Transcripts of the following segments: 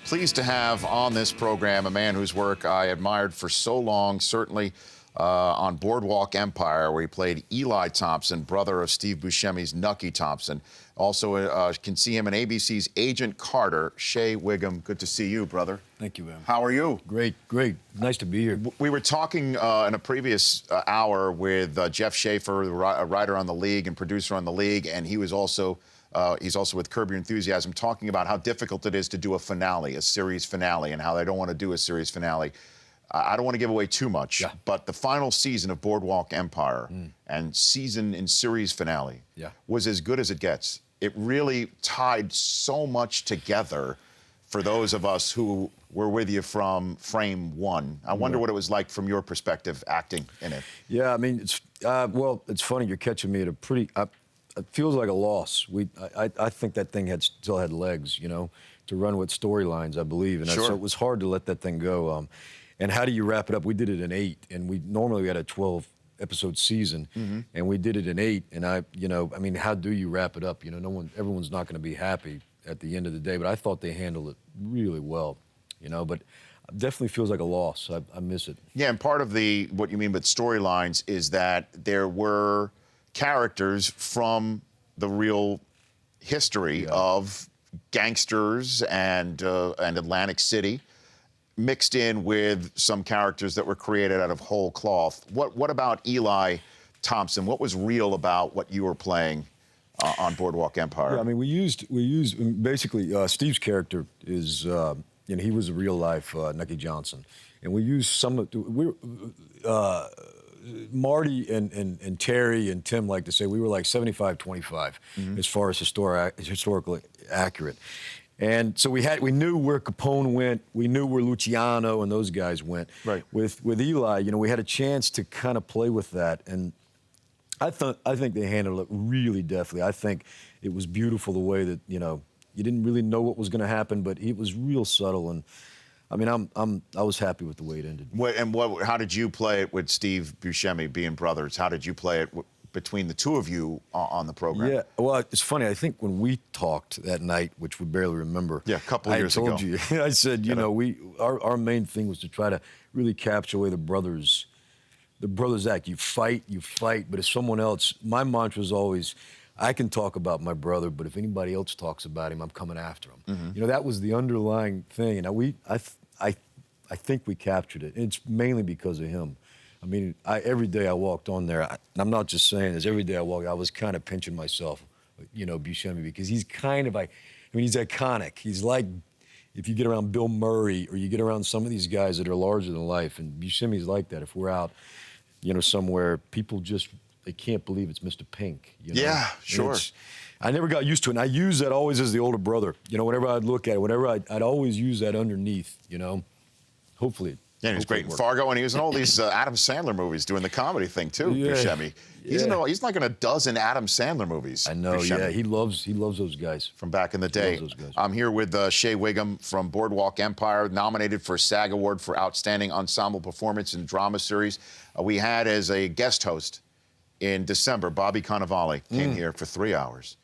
Pleased to have on this program a man whose work I admired for so long, certainly on Boardwalk Empire, where he played Eli Thompson, brother of Steve Buscemi's Nucky Thompson. Also can see him in ABC's Agent Carter. Shea Whigham, good to see you, brother. Thank you, Em. How are you? Great, great. Nice to be here. We were talking in a previous hour with Jeff Schaffer, a writer on The League and producer on The League, and he was also he's also with Curb Your Enthusiasm, talking about how difficult it is to do a finale, a series finale, and how they don't want to do a series finale. I don't want to give away too much, but the final season of Boardwalk Empire and season and series finale was as good as it gets. It really tied so much together for those of us who were with you from frame one. I wonder what it was like from your perspective, acting in it. Yeah, I mean, it's well, it's funny you're catching me at a pretty. It feels like a loss. I think that thing still had legs, you know, to run with storylines, I believe, and so it was hard to let that thing go. And how do you wrap it up? We did it in 8, and we normally had a 12-episode season, and we did it in 8. And I mean, how do you wrap it up? You know, everyone's not going to be happy at the end of the day. But I thought they handled it really well, you know. But it definitely feels like a loss. I miss it. Yeah, and part of what you mean with storylines is that there were characters from the real history of gangsters and Atlantic City, mixed in with some characters that were created out of whole cloth. What about Eli Thompson? What was real about what you were playing on Boardwalk Empire? Yeah, I mean, we used basically Steve's character is he was a real life Nucky Johnson, and we used some of Marty and Terry and Tim like to say we were like 75-25 as far as historically accurate. And so we knew where Capone went, we knew where Luciano and those guys went. Right. With Eli, you know, we had a chance to kind of play with that, and I think they handled it really deftly. I think it was beautiful the way that, you know, you didn't really know what was going to happen, but it was real subtle. And I mean, I was happy with the way it ended. How did you play it with Steve Buscemi, being brothers? How did you play it between the two of you on the program? Yeah, well, it's funny. I think when we talked that night, which we barely remember. Yeah, a couple of years ago. I told you, I said, you know, our main thing was to try to really capture away the brothers act. You fight, but if someone else, my mantra was always, I can talk about my brother, but if anybody else talks about him, I'm coming after him. You know, that was the underlying thing, and I think we captured it. It's mainly because of him. I mean, every day I walked on there, and I'm not just saying this, every day I walked, I was kind of pinching myself, you know, Buscemi, because he's kind of, he's iconic. He's like, if you get around Bill Murray or you get around some of these guys that are larger than life, and Buscemi's like that. If we're out, you know, somewhere, people just, they can't believe it's Mr. Pink. You know? Yeah, sure. I never got used to it, and I use that always as the older brother. You know, whenever I'd look at it, I'd always use that underneath, you know. Hopefully. Yeah, he was great in Fargo, and he was in all these Adam Sandler movies doing the comedy thing, too, Buscemi. He's like in a dozen Adam Sandler movies. I know, Buscemi. He loves those guys. From back in the day. I'm here with Shea Whigham from Boardwalk Empire, nominated for a SAG Award for Outstanding Ensemble Performance in Drama Series. We had as a guest host in December, Bobby Cannavale came here for 3 hours.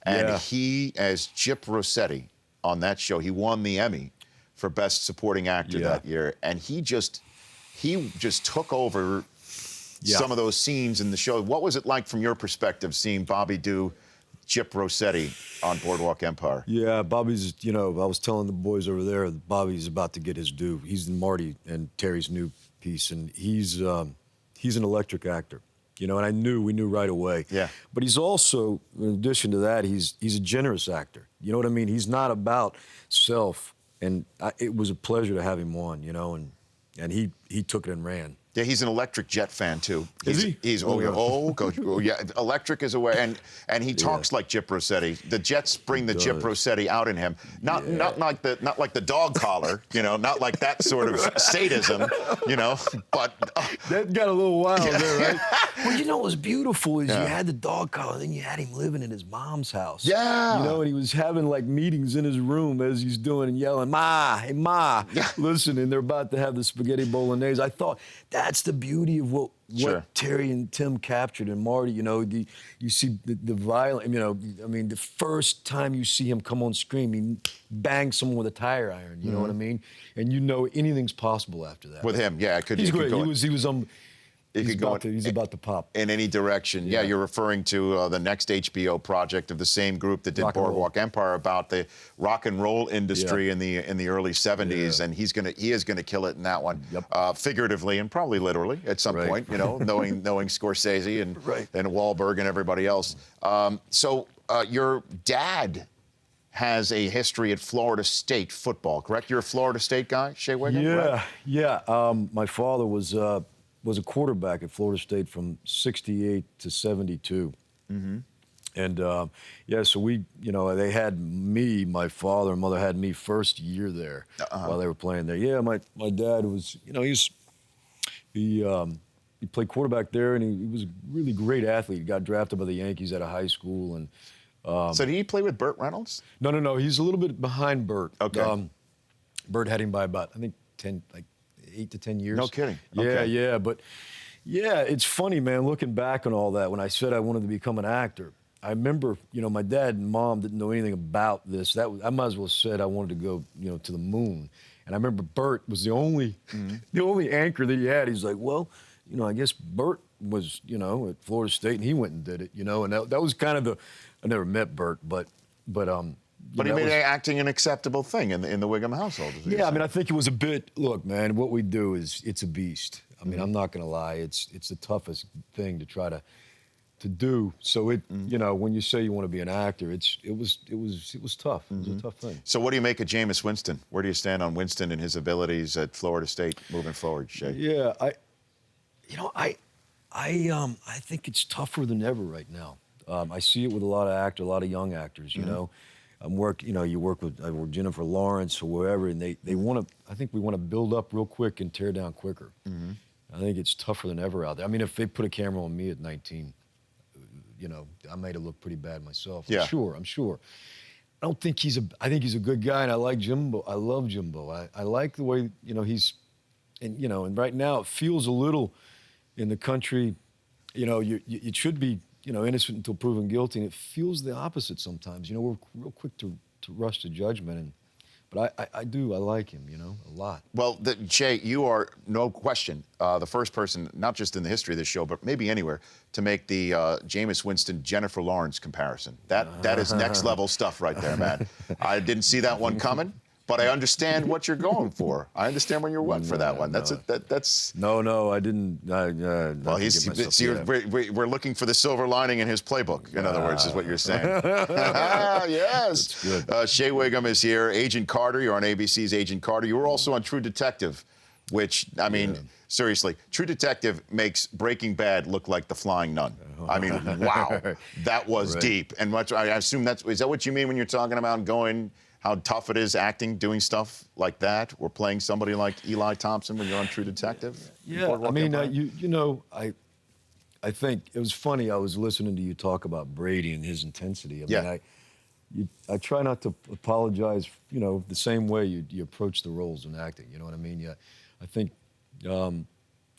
And he, as Chip Rossetti on that show, he won the Emmy for Best Supporting Actor that year, and he just took over some of those scenes in the show. What was it like from your perspective, seeing Bobby do Chip Rossetti on Boardwalk Empire? Yeah, Bobby's, you know, I was telling the boys over there that Bobby's about to get his due. He's in Marty and Terry's new piece, and he's an electric actor. You know, and we knew right away. Yeah. But he's also, in addition to that, he's a generous actor. You know what I mean? He's not about self. And it was a pleasure to have him on, you know, and he took it and ran. Yeah, he's an Electric Jet fan, too. Is he? He's Electric is aware, and he talks like Chip Rossetti. The Jets bring the Chip Rossetti out in him. Not like the dog collar, you know, not like that sort of sadism, you know, but... that got a little wild there, right? Well, you know what was beautiful is you had the dog collar, and then you had him living in his mom's house. Yeah. You know, and he was having, like, meetings in his room as he's doing and yelling, Ma, hey, Ma, listen, and they're about to have the spaghetti bolognese. I thought... That's the beauty of Sure. what Terry and Tim captured and Marty, you see the violence, I mean, the first time you see him come on screen, he bangs someone with a tire iron, you know what I mean? And anything's possible after that. With him, yeah, it could. He's it could great. go He's about to pop. in any direction. Yeah, you're referring to the next HBO project of the same group that did Boardwalk Empire about the rock and roll industry in the early '70s, and he is gonna kill it in that one, figuratively and probably literally at some point. Knowing Scorsese and Wahlberg and everybody else. So your dad has a history at Florida State football, correct? You're a Florida State guy, Shea Whigham? Yeah. My father was a quarterback at Florida State from '68 to '72. And so they had me, my father and mother had me first year there while they were playing there. Yeah, my dad was, he played quarterback there, and he was a really great athlete. He got drafted by the Yankees out of high school, and so did he play with Burt Reynolds? No. He's a little bit behind Burt. Okay. Burt had him by about, I think, 8 to 10 years. No kidding. Yeah. But it's funny, man, looking back on all that, when I said I wanted to become an actor, I remember, my dad and mom didn't know anything about this. I might as well have said I wanted to go, to the moon. And I remember Burt was the only anchor that he had. He's like, well, I guess Burt was, at Florida State, and he went and did it, and that was kind of I never met Burt, but he made acting an acceptable thing in the Whigham household. Yeah, I mean, I think it was a bit. Look, man, what we do it's a beast. I mean, I'm not going to lie. It's the toughest thing to try to do. So when you say you want to be an actor, it was tough. It was a tough thing. So what do you make of Jameis Winston? Where do you stand on Winston and his abilities at Florida State moving forward, Shea? Yeah, I think it's tougher than ever right now. I see it with a lot of young actors. I work with Jennifer Lawrence or wherever, and they want to. I think we want to build up real quick and tear down quicker. I think it's tougher than ever out there. I mean, if they put a camera on me at 19, I made it look pretty bad myself. Yeah. I'm sure. I don't think I think he's a good guy, and I like Jimbo. I love Jimbo. I like the way he's, and right now it feels a little in the country. It should be. Innocent until proven guilty, and it feels the opposite sometimes. We're real quick to rush to judgment, but I like him, a lot. Well, Shea, you are, no question, the first person, not just in the history of this show, but maybe anywhere, to make the Jameis Winston, Jennifer Lawrence comparison. That is next level stuff right there, man. I didn't see that one coming. But I understand what you're going for. I understand when you're went for that one. That's That's No, I didn't. Well, we're looking for the silver lining in his playbook. In other words, is what you're saying. Yes. That's good. Shea Whigham is here. Agent Carter. You're on ABC's Agent Carter. You were also on True Detective, which seriously, True Detective makes Breaking Bad look like The Flying Nun. I mean, wow, that was deep. And I assume is that what you mean when you're talking about how tough it is doing stuff like that, or playing somebody like Eli Thompson when you're on True Detective? Yeah, I mean, I think it was funny. I was listening to you talk about Brady and his intensity. I try not to apologize, the same way you approach the roles in acting. You know what I mean? Yeah, I think, and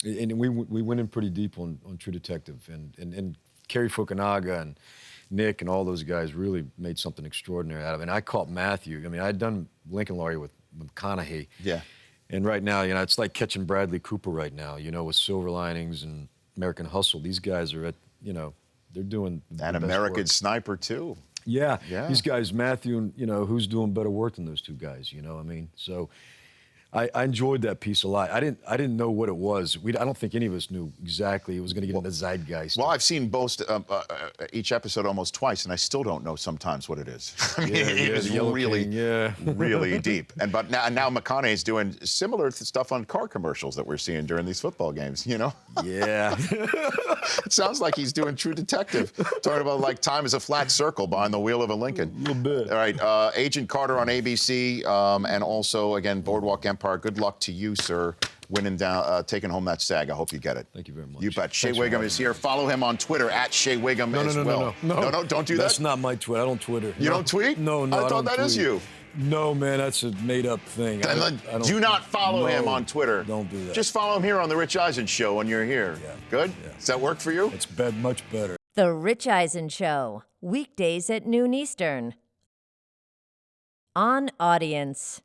we went in pretty deep on True Detective, and Cary Fukunaga and Nick and all those guys really made something extraordinary out of it. And I caught Matthew. I mean, I'd done Lincoln Lawyer with McConaughey. Yeah. And right now, it's like catching Bradley Cooper right now, with Silver Linings and American Hustle. These guys are they're doing and American Sniper too. Yeah. These guys, Matthew, and who's doing better work than those two guys? I mean, so I enjoyed that piece a lot. I didn't know what it was. I don't think any of us knew exactly it was going to get in the zeitgeist. Well, I've seen each episode almost twice, and I still don't know sometimes what it is. I mean, it is really, really deep. But now McConaughey's doing similar stuff on car commercials that we're seeing during these football games. Yeah. It sounds like he's doing True Detective, talking about like time is a flat circle behind the wheel of a Lincoln. A little bit. All right, Agent Carter on ABC, and also again Boardwalk Empire. Good luck to you, sir, winning down, taking home that SAG. I hope you get it. Thank you very much. You bet. Shea Thanks for Whigham having is me. here. Follow him on Twitter at Shea Whigham as well. No, don't do that. That's not my Twitter. I don't Twitter. You don't tweet? No, I thought don't that is tweet. you. No, man, that's a made-up thing. Then I don't, do not follow him no, on Twitter. Don't do that. Just follow him here on the Rich Eisen Show when you're here. Yeah. Good? Yeah. Does that work for you? It's much better. The Rich Eisen Show, weekdays at noon Eastern. On Audience.